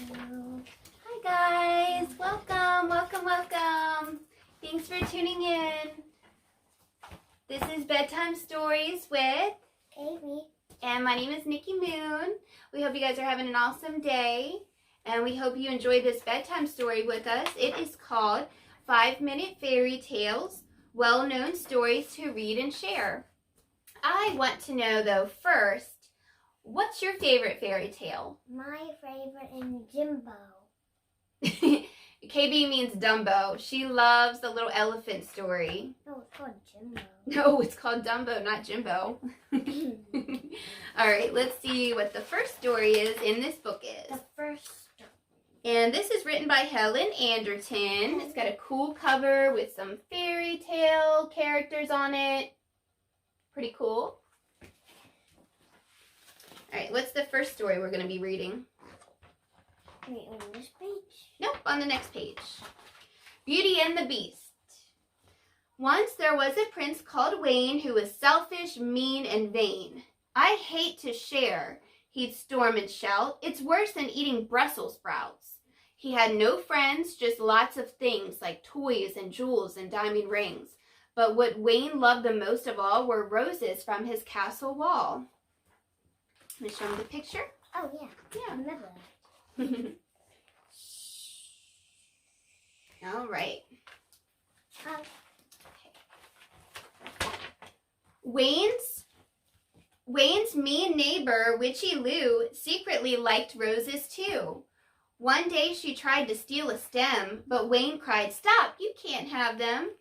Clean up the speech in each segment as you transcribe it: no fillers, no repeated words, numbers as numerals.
Hi guys, welcome. Thanks for tuning in. This is Bedtime Stories with KB. And my name is Nikki Moon. We hope you guys are having an awesome day. And we hope you enjoyed this bedtime story with us. It is called 5-Minute Fairy Tales, Well-Known Stories to Read and Share. I want to know though first, what's your favorite fairy tale? My favorite is Jimbo. KB means Dumbo. She loves the little elephant story. No, it's called Jimbo. No, it's called Dumbo, not Jimbo. All right, let's see what the first story is in this book is. The first story. And this is written by Helen Anderton. It's got a cool cover with some fairy tale characters on it. Pretty cool. All right, what's the first story we're going to be reading? Wait, on this page? Nope, on the next page. Beauty and the Beast. Once there was a prince called Wayne who was selfish, mean, and vain. I hate to share, he'd storm and shout. It's worse than eating Brussels sprouts. He had no friends, just lots of things like toys and jewels and diamond rings. But what Wayne loved the most of all were roses from his castle wall. Let me show him the picture. Oh, yeah. Yeah. I remember that. All right. Wayne's mean neighbor, Witchy Lou, secretly liked roses too. One day she tried to steal a stem, but Wayne cried, "Stop, you can't have them."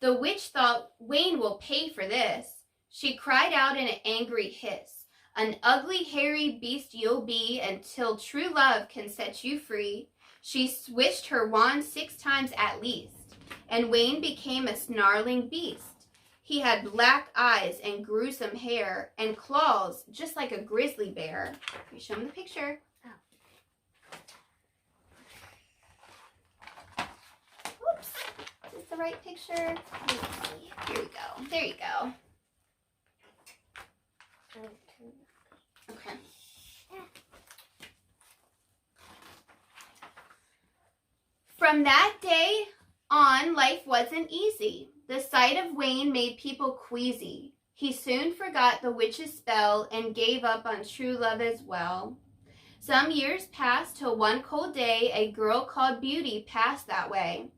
The witch thought, "Wayne will pay for this." She cried out in an angry hiss, "An ugly, hairy beast you'll be until true love can set you free." She swished her wand 6 times at least, and Wayne became a snarling beast. He had black eyes and gruesome hair and claws just like a grizzly bear. Let me show him the picture. Whoops. Is this the right picture? Let's see. Here we go. There you go. Okay. From that day on, life wasn't easy. The sight of Wayne made people queasy. He soon forgot the witch's spell and gave up on true love as well. Some years passed till one cold day a girl called Beauty passed that way.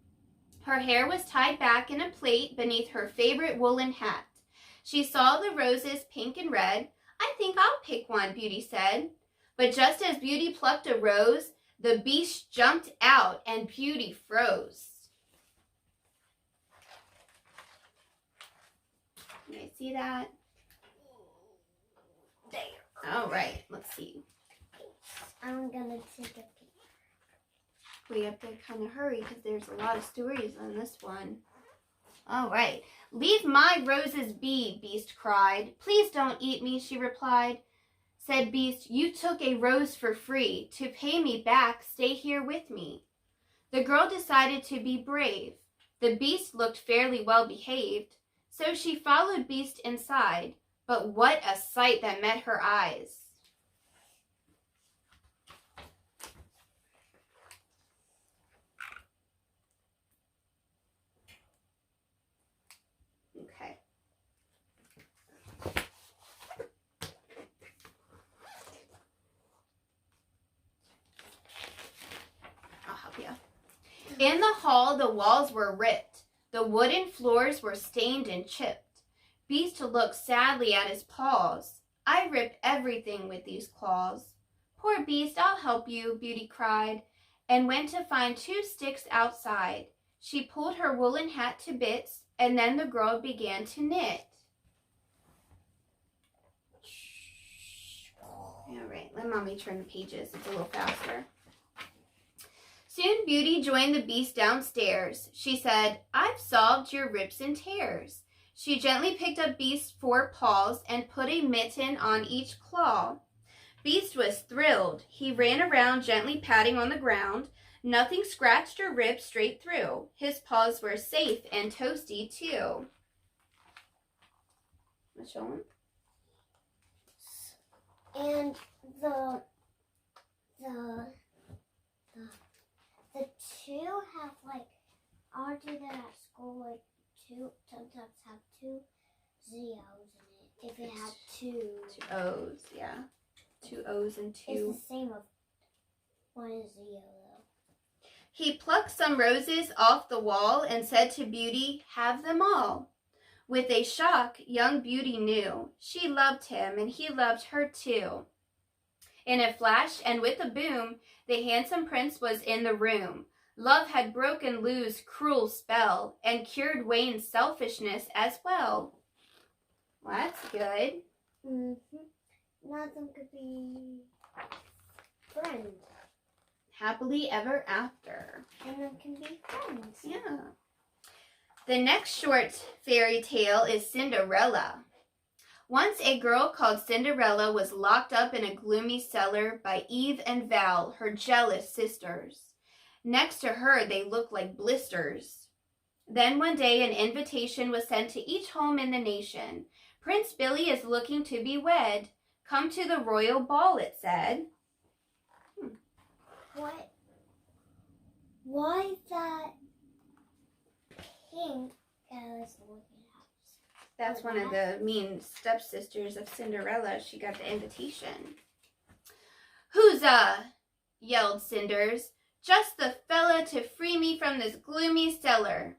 Her hair was tied back in a plait beneath her favorite woolen hat. She saw the roses pink and red. "I think I'll pick one," Beauty said. But just as Beauty plucked a rose, the beast jumped out and Beauty froze. Can I see that? There. All right, let's see. I'm gonna take a peek. We have to kind of hurry because there's a lot of stories on this one. All right. "Leave my roses be," Beast cried. "Please don't eat me," she replied. Said Beast, "You took a rose for free. To pay me back, stay here with me." The girl decided to be brave. The beast looked fairly well behaved, so she followed Beast inside. But what a sight that met her eyes. Okay. I'll help you. In the hall, the walls were ripped. The wooden floors were stained and chipped. Beast looked sadly at his paws. "I rip everything with these claws." "Poor Beast, I'll help you," Beauty cried, and went to find 2 sticks outside. She pulled her woolen hat to bits, and then the girl began to knit. All right, let Mommy turn the pages. It's a little faster. Soon Beauty joined the Beast downstairs. She said, "I've solved your rips and tears." She gently picked up Beast's 4 paws and put a mitten on each claw. Beast was thrilled. He ran around gently patting on the ground. Nothing scratched or ripped straight through. His paws were safe and toasty too. Let's show him. And the the two have like, I'll do that at school, like two, sometimes have two zeros in it. If it had two. Two O's, yeah. Two O's and two. It's the same of one zero though. He plucked some roses off the wall and said to Beauty, "Have them all." With a shock, young Beauty knew she loved him and he loved her too. In a flash and with a boom, the handsome prince was in the room. Love had broken Lou's cruel spell and cured Wayne's selfishness as well. Well, that's good. Now them could be friends. Happily ever after. And them can be friends. Yeah. The next short fairy tale is Cinderella. Once a girl called Cinderella was locked up in a gloomy cellar by Eve and Val, her jealous sisters. Next to her, they looked like blisters. Then one day an invitation was sent to each home in the nation. Prince Billy is looking to be wed. Come to the royal ball, it said. What? Why that pink I was looking at? That's one of the mean stepsisters of Cinderella. She got the invitation. "Huzzah!" yelled Cinders. "Just the fella to free me from this gloomy cellar."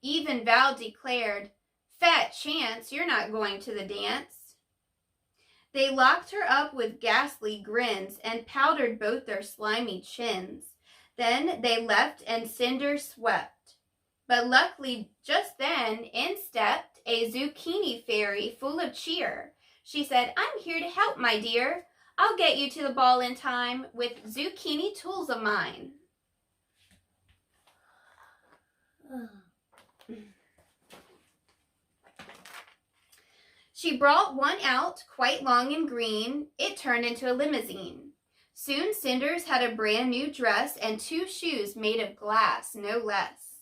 Eve and Val declared, "Fat chance, you're not going to the dance." They locked her up with ghastly grins and powdered both their slimy chins. Then they left and Cinders swept. But luckily, just then, in stepped a zucchini fairy full of cheer. She said, "I'm here to help, my dear. I'll get you to the ball in time with zucchini tools of mine." She brought one out, quite long and green. It turned into a limousine. Soon Cinders had a brand new dress and 2 shoes made of glass, no less.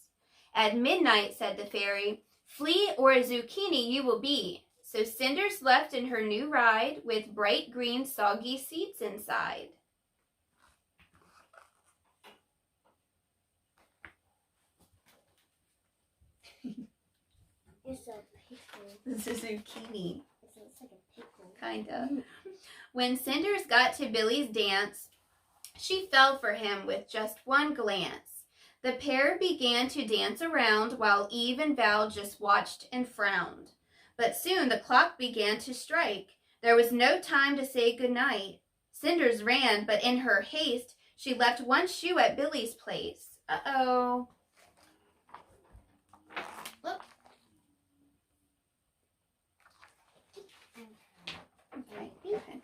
At midnight, said the fairy, "Flea or a zucchini you will be." So Cinders left in her new ride with bright green soggy seats inside. It's a pickle. This is zucchini. It looks like a pickle. Kind of. When Cinders got to Billy's dance, she fell for him with just one glance. The pair began to dance around while Eve and Val just watched and frowned. But soon the clock began to strike. There was no time to say goodnight. Cinders ran, but in her haste, she left one shoe at Billy's place. Uh-oh. Look. Okay.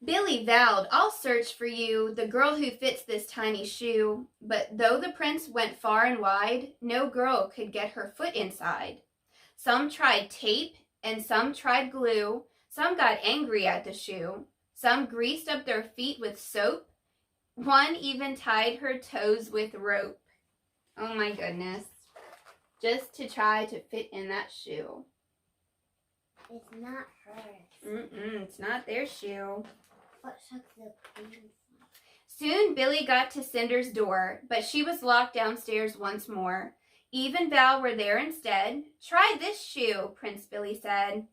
Billy vowed, "I'll search for you, the girl who fits this tiny shoe." But though the prince went far and wide, no girl could get her foot inside. Some tried tape and some tried glue. Some got angry at the shoe. Some greased up their feet with soap. One even tied her toes with rope. Oh my goodness. Just to try to fit in that shoe. It's not hers. It's not their shoe. What's up the queen? Soon Billy got to Cinder's door, but she was locked downstairs once more. Eve and Val were there instead. "Try this shoe," Prince Billy said.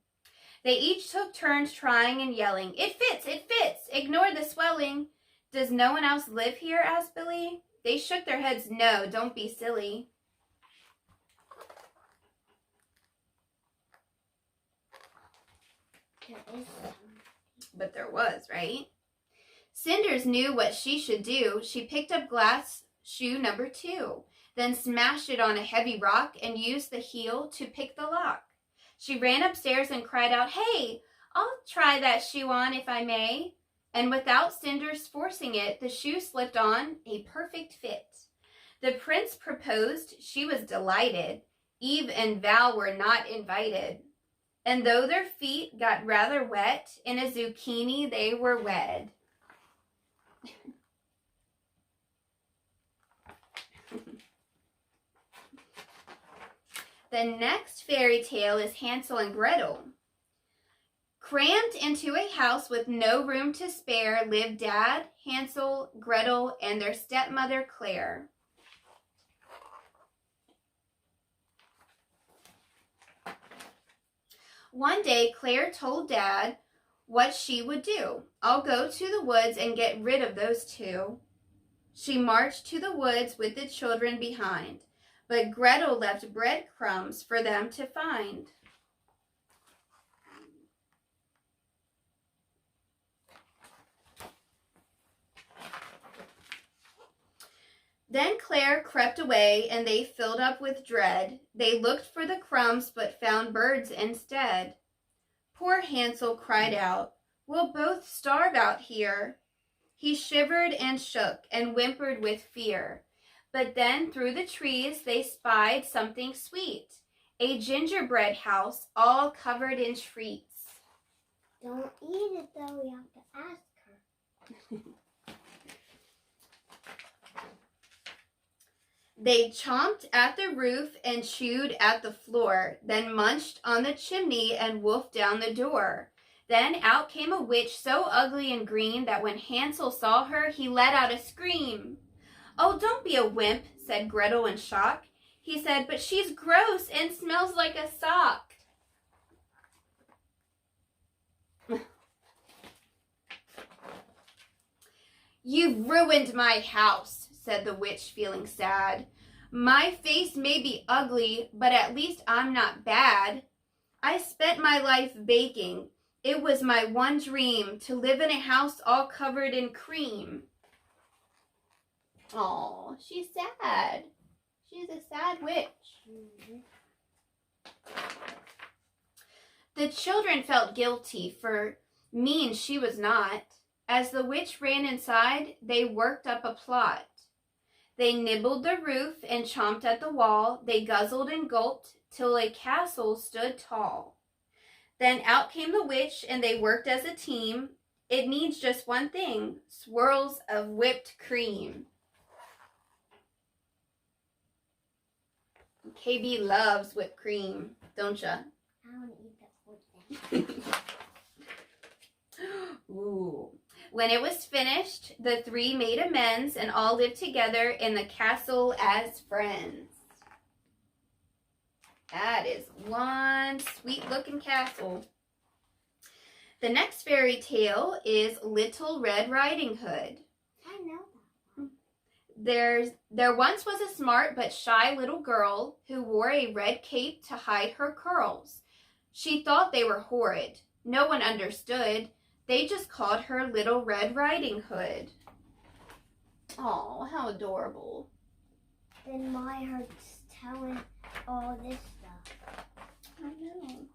They each took turns trying and yelling, "It fits! It fits! Ignore the swelling." "Does no one else live here?" asked Billy. They shook their heads. "No, don't be silly." There is some. But there was, right? Cinders knew what she should do. She picked up glass shoe number 2, then smashed it on a heavy rock and used the heel to pick the lock. She ran upstairs and cried out, "Hey, I'll try that shoe on if I may." And without Cinders forcing it, the shoe slipped on, a perfect fit. The prince proposed. She was delighted. Eve and Val were not invited. And though their feet got rather wet, in a zucchini they were wed. The next fairy tale is Hansel and Gretel. Crammed into a house with no room to spare lived Dad, Hansel, Gretel, and their stepmother Claire. One day, Claire told Dad what she would do. I'll go to the woods and get rid of those two. She marched to the woods with the children behind, but Gretel left breadcrumbs for them to find. Then Claire crept away, and they filled up with dread. They looked for the crumbs, but found birds instead. Poor Hansel cried out, "We'll both starve out here." He shivered and shook and whimpered with fear. But then through the trees they spied something sweet, a gingerbread house all covered in treats. Don't eat it though, we have to ask her. They chomped at the roof and chewed at the floor, then munched on the chimney and wolfed down the door. Then out came a witch so ugly and green that when Hansel saw her, he let out a scream. "Oh, don't be a wimp," said Gretel in shock. He said, "But she's gross and smells like a sock." "You've ruined my house," said the witch, feeling sad. "My face may be ugly, but at least I'm not bad. I spent my life baking. It was my one dream, to live in a house all covered in cream." Oh, she's sad. She's a sad witch. The children felt guilty, for mean she was not. As the witch ran inside, they worked up a plot. They nibbled the roof and chomped at the wall. They guzzled and gulped till a castle stood tall. Then out came the witch, and they worked as a team. It needs just one thing, swirls of whipped cream. KB loves whipped cream, don't ya? I want to eat that whole thing. Ooh. When it was finished, the three made amends and all lived together in the castle as friends. That is one sweet-looking castle. The next fairy tale is Little Red Riding Hood. I know that. There once was a smart but shy little girl who wore a red cape to hide her curls. She thought they were horrid. No one understood. They just called her Little Red Riding Hood. Oh, how adorable. Then why her telling all this stuff? I know.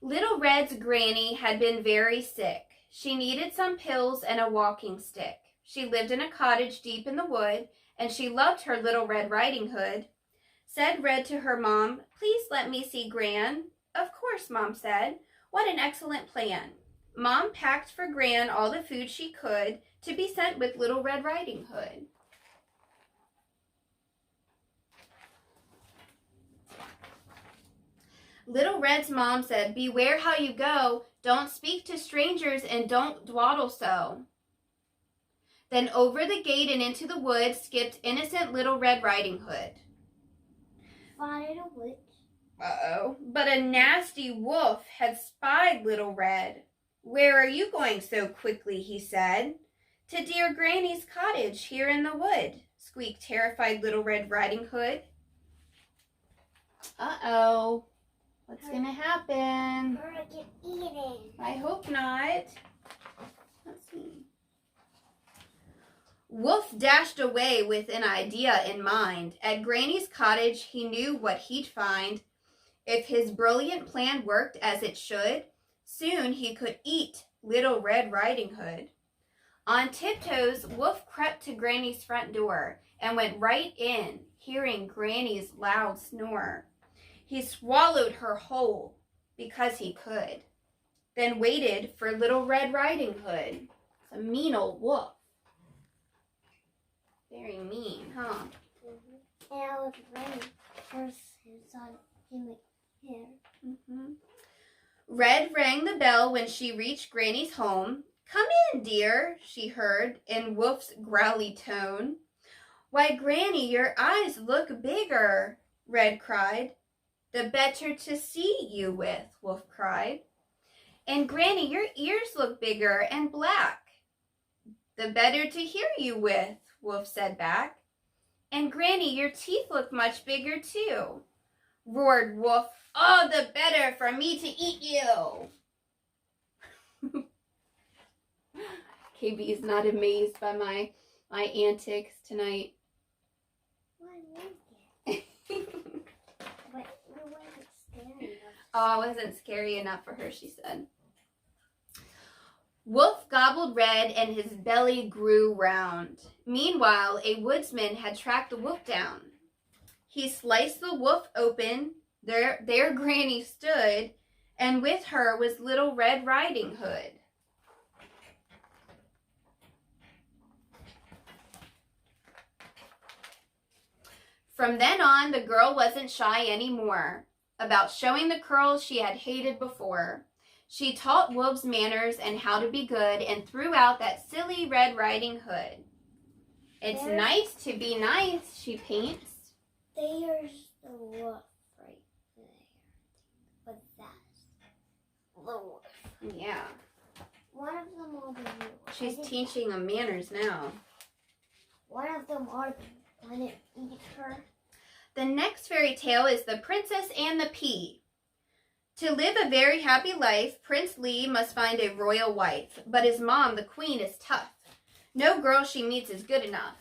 Little Red's granny had been very sick. She needed some pills and a walking stick. She lived in a cottage deep in the wood, and she loved her Little Red Riding Hood. Said Red to her mom, "Please let me see Gran." "Of course," Mom said. "What an excellent plan." Mom packed for Gran all the food she could to be sent with Little Red Riding Hood. Little Red's mom said, "Beware how you go. Don't speak to strangers and don't dawdle so." Then over the gate and into the wood skipped innocent Little Red Riding Hood. Spotted a witch. Uh-oh. But a nasty wolf had spied Little Red. "Where are you going so quickly?" he said. "To dear Granny's cottage here in the wood," squeaked terrified Little Red Riding Hood. Uh-oh. What's gonna happen? Or I get eaten. I hope not. Let's see. Wolf dashed away with an idea in mind. At Granny's cottage, he knew what he'd find. If his brilliant plan worked as it should, soon he could eat Little Red Riding Hood. On tiptoes, Wolf crept to Granny's front door and went right in, hearing Granny's loud snore. He swallowed her whole because he could, then waited for Little Red Riding Hood. It's a mean old wolf. Very mean, huh? Mm-hmm. And I was running first and saw him here. Mm-hmm. Red rang the bell when she reached Granny's home. "Come in, dear," she heard in Wolf's growly tone. "Why, Granny, your eyes look bigger," Red cried. "The better to see you with," Wolf cried. "And Granny, your ears look bigger and black." "The better to hear you with," Wolf said back. "And Granny, your teeth look much bigger too," roared Wolf. "All the better for me to eat you." KB is not amazed by my antics tonight. What is it? But it wasn't scary enough. Oh, it wasn't scary enough for her, she said. Wolf gobbled Red and his belly grew round. Meanwhile, a woodsman had tracked the wolf down. He sliced the wolf open. There Granny stood, and with her was Little Red Riding Hood. From then on, the girl wasn't shy anymore about showing the curls she had hated before. She taught wolves manners and how to be good and threw out that silly Red Riding Hood. "It's nice to be nice," she paints. There's the wolf right there. But that's the wolf. Yeah. One of them will be you. She's teaching them manners now. One of them are gonna eat her. The next fairy tale is The Princess and the Pea. To live a very happy life, Prince Lee must find a royal wife, but his mom, the queen, is tough. No girl she meets is good enough.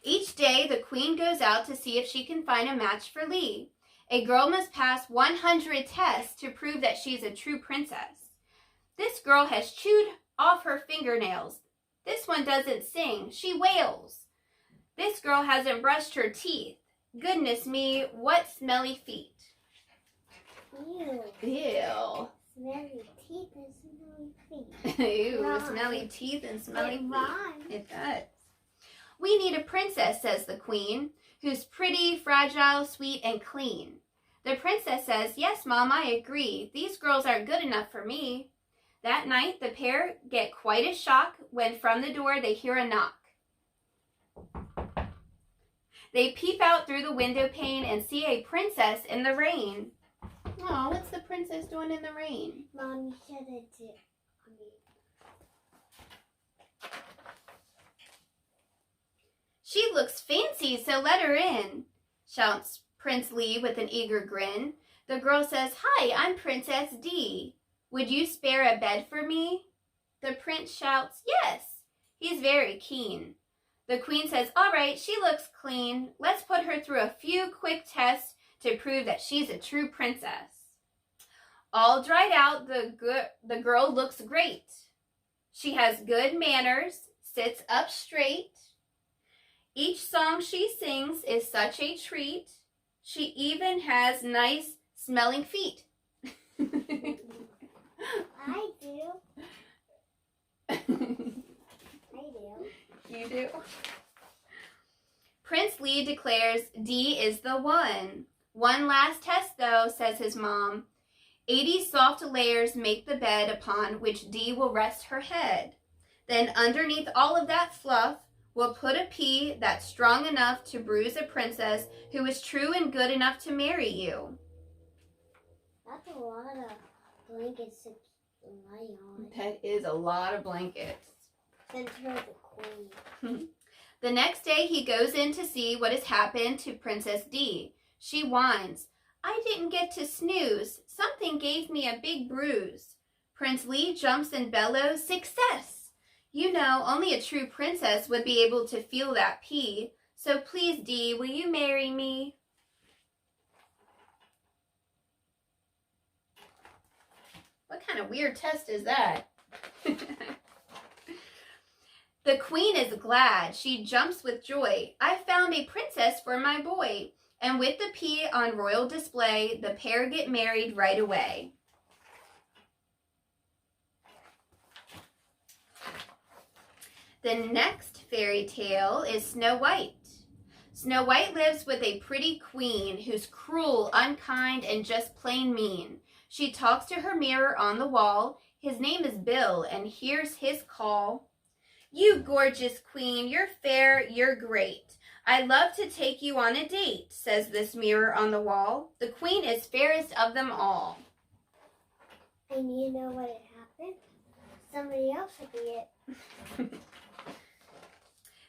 Each day, the queen goes out to see if she can find a match for Lee. A girl must pass 100 tests to prove that she's a true princess. This girl has chewed off her fingernails. This one doesn't sing, she wails. This girl hasn't brushed her teeth. Goodness me, what smelly feet. Ew. Ew. Smelly teeth and smelly feet. Ew, Rhymes. smelly teeth and smelly It feet. rhymes. It does. "We need a princess," says the queen, "who's pretty, fragile, sweet, and clean." The princess says, "Yes, Mom, I agree. These girls aren't good enough for me." That night, the pair get quite a shock when from the door they hear a knock. They peep out through the window pane and see a princess in the rain. Oh, what's the princess doing in the rain? Mom, you said it too. "She looks fancy, so let her in," shouts Prince Lee with an eager grin. The girl says, "Hi, I'm Princess D. Would you spare a bed for me?" The prince shouts, "Yes." He's very keen. The queen says, "All right, she looks clean. Let's put her through a few quick tests to prove that she's a true princess." All dried out, the girl looks great. She has good manners, sits up straight. Each song she sings is such a treat. She even has nice smelling feet. I do. I do. You do? Prince Lee declares D is the one. "One last test, though," says his mom. 80 soft layers make the bed upon which D will rest her head. Then underneath all of that fluff, we'll put a pea that's strong enough to bruise a princess who is true and good enough to marry you. That's a lot of blankets to lie on. That is a lot of blankets. Send her the queen. The next day, he goes in to see what has happened to Princess D. She whines, "I didn't get to snooze. Something gave me a big bruise." Prince Lee jumps and bellows, "Success! You know, only a true princess would be able to feel that pea. So please, D, will you marry me?" What kind of weird test is that? The queen is glad. She jumps with joy. "I found a princess for my boy." And with the pea on royal display, the pair get married right away. The next fairy tale is Snow White. Snow White lives with a pretty queen who's cruel, unkind, and just plain mean. She talks to her mirror on the wall. His name is Bill, and here's his call. You gorgeous queen, you're fair, you're great. I'd love to take you on a date, says this mirror on the wall. The queen is fairest of them all. And you know what had happened? Somebody else would be it.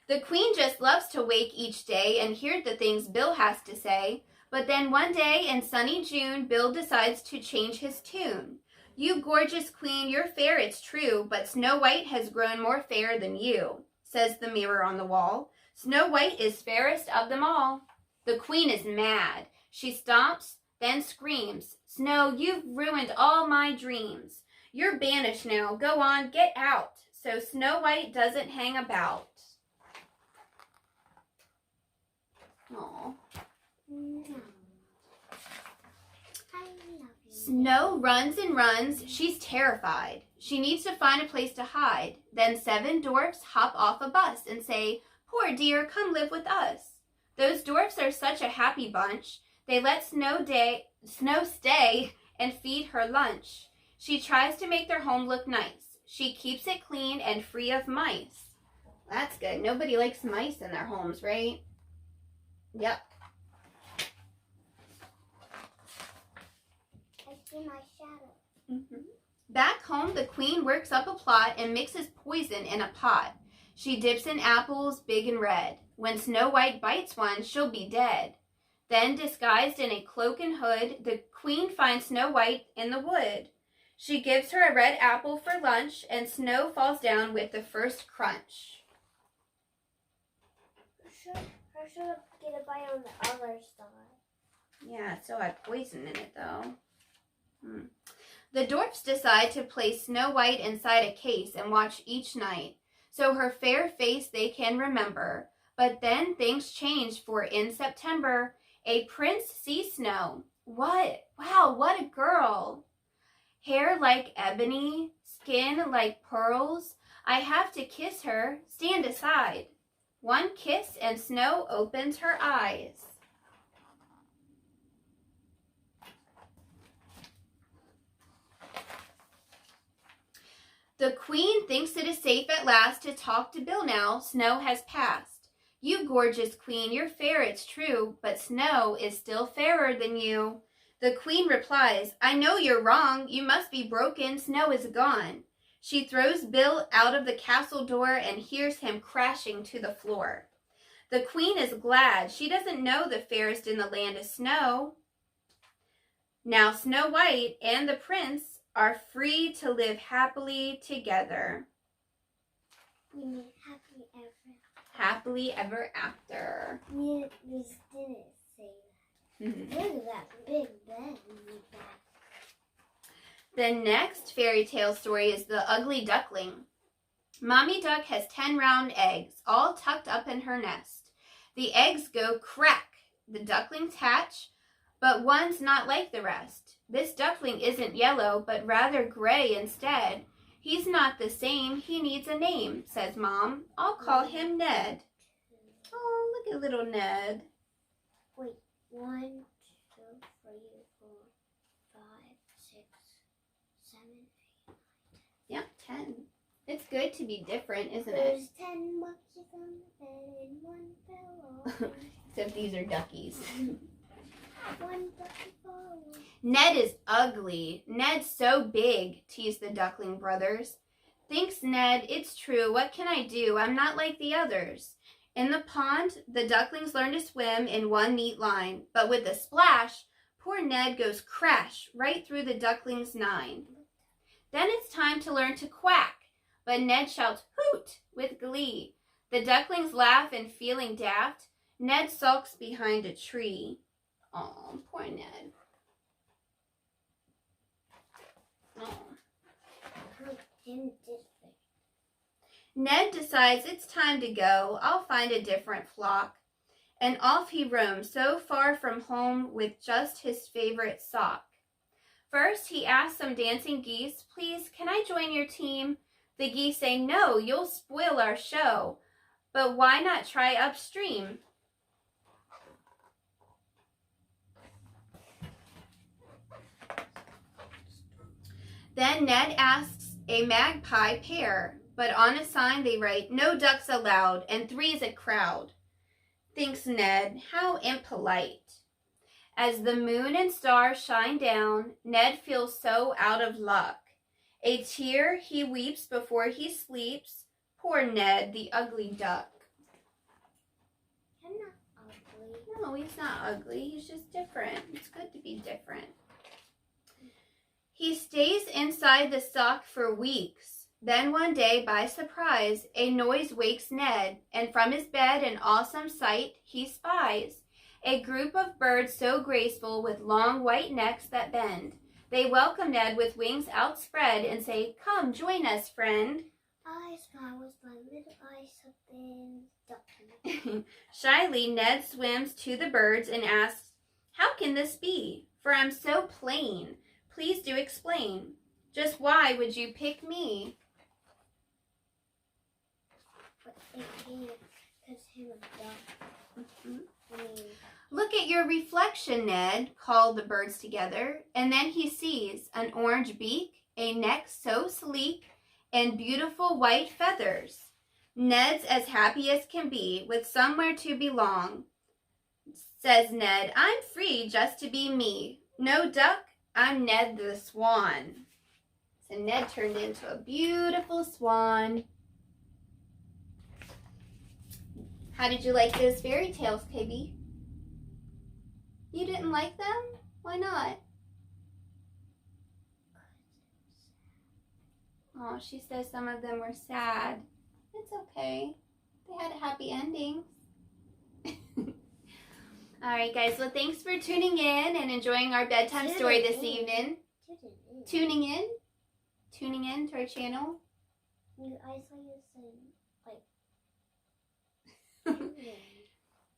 The queen just loves to wake each day and hear the things Bill has to say. But then one day in sunny June, Bill decides to change his tune. You gorgeous queen, you're fair, it's true, but Snow White has grown more fair than you, says the mirror on the wall. Snow White is fairest of them all. The queen is mad. She stomps, then screams. Snow, you've ruined all my dreams. You're banished now. Go on, get out. So Snow White doesn't hang about. Aww. I love you. Snow runs and runs. She's terrified. She needs to find a place to hide. Then 7 dwarfs hop off a bus and say, poor dear, come live with us. Those dwarfs are such a happy bunch. They let Snow stay and feed her lunch. She tries to make their home look nice. She keeps it clean and free of mice. That's good. Nobody likes mice in their homes, right? Yep. I see my shadow. Mm-hmm. Back home, the queen works up a plot and mixes poison in a pot. She dips in apples, big and red. When Snow White bites one, she'll be dead. Then, disguised in a cloak and hood, the queen finds Snow White in the wood. She gives her a red apple for lunch, and Snow falls down with the first crunch. I should get a bite on the other side. Yeah, it still had poison in it, though. The dwarfs decide to place Snow White inside a case and watch each night, so her fair face they can remember. But then things change, for in September, a prince sees Snow. What? Wow, what a girl! Hair like ebony, skin like pearls. I have to kiss her. Stand aside. One kiss and Snow opens her eyes. The queen thinks it is safe at last to talk to Bill now. Snow has passed. You gorgeous queen, you're fair, it's true, but Snow is still fairer than you. The queen replies, I know you're wrong. You must be broken. Snow is gone. She throws Bill out of the castle door and hears him crashing to the floor. The queen is glad. She doesn't know the fairest in the land is Snow. Now Snow White and the prince are free to live happily together. You mean happily ever? Happily ever after. You just didn't say that. Look at that big bed in the back. The next fairy tale story is The Ugly Duckling. Mommy Duck has 10 round eggs, all tucked up in her nest. The eggs go crack. The ducklings hatch, but one's not like the rest. This duckling isn't yellow, but rather gray instead. He's not the same. He needs a name, says Mom. I'll call him Ned. Oh, look at little Ned. Wait, 1, 2, 3, 4, 5, 6, 7, 8. Yep, 10. It's good to be different, isn't it? There's 10 monkeys on the bed and 1 pillow. Except these are duckies. 1 ducky falls. Ned is ugly. Ned's so big, teased the duckling brothers. Thanks, Ned. It's true. What can I do? I'm not like the others. In the pond, the ducklings learn to swim in one neat line. But with a splash, poor Ned goes crash right through the ducklings' 9. Then it's time to learn to quack. But Ned shouts, hoot, with glee. The ducklings laugh and feeling daft, Ned sulks behind a tree. Aw, poor Ned. How him this thing. Ned decides it's time to go. I'll find a different flock. And off he roams, so far from home with just his favorite sock. First, he asks some dancing geese, please, can I join your team? The geese say, no, you'll spoil our show. But why not try upstream? Then Ned asks a magpie pair, but on a sign they write, "No ducks allowed, and three's a crowd." Thinks Ned, how impolite. As the moon and stars shine down, Ned feels so out of luck. A tear he weeps before he sleeps. Poor Ned, the ugly duck. I'm not ugly. No, he's not ugly. He's just different. It's good to be different. He stays inside the sock for weeks. Then one day, by surprise, a noise wakes Ned, and from his bed an awesome sight he spies. A group of birds so graceful with long white necks that bend. They welcome Ned with wings outspread and say, "Come, join us, friend." I sky was my little eye something ducky. Shyly, Ned swims to the birds and asks, "How can this be? For I'm so plain. Please do explain. Just why would you pick me?" But they can't because him a duck. I mean, "Look at your reflection, Ned," call the birds together, and then he sees an orange beak, a neck so sleek, and beautiful white feathers. Ned's as happy as can be, with somewhere to belong. Says Ned, "I'm free just to be me. No duck, I'm Ned the Swan." So Ned turned into a beautiful swan. How did you like those fairy tales, KB? You didn't like them? Why not? Oh, she says some of them were sad. It's okay. They had happy endings. All right, guys. Well, thanks for tuning in and enjoying our bedtime story this evening. Tuning in to our channel. I saw you saying,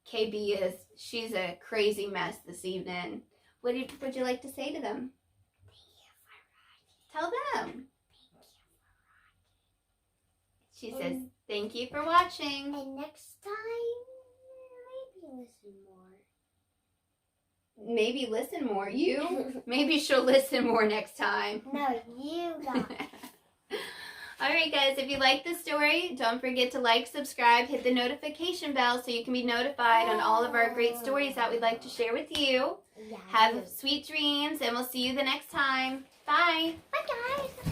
KB she's a crazy mess this evening. What would you like to say to them? Tell them. She says, "Thank you for watching." And next time, maybe listen more. Maybe listen more. You? Maybe she'll listen more next time. No, you guys. All right, guys. If you like the story, don't forget to like, subscribe, hit the notification bell so you can be notified on all of our great stories that we'd like to share with you. Yeah, Have sweet dreams, and we'll see you the next time. Bye. Bye, guys.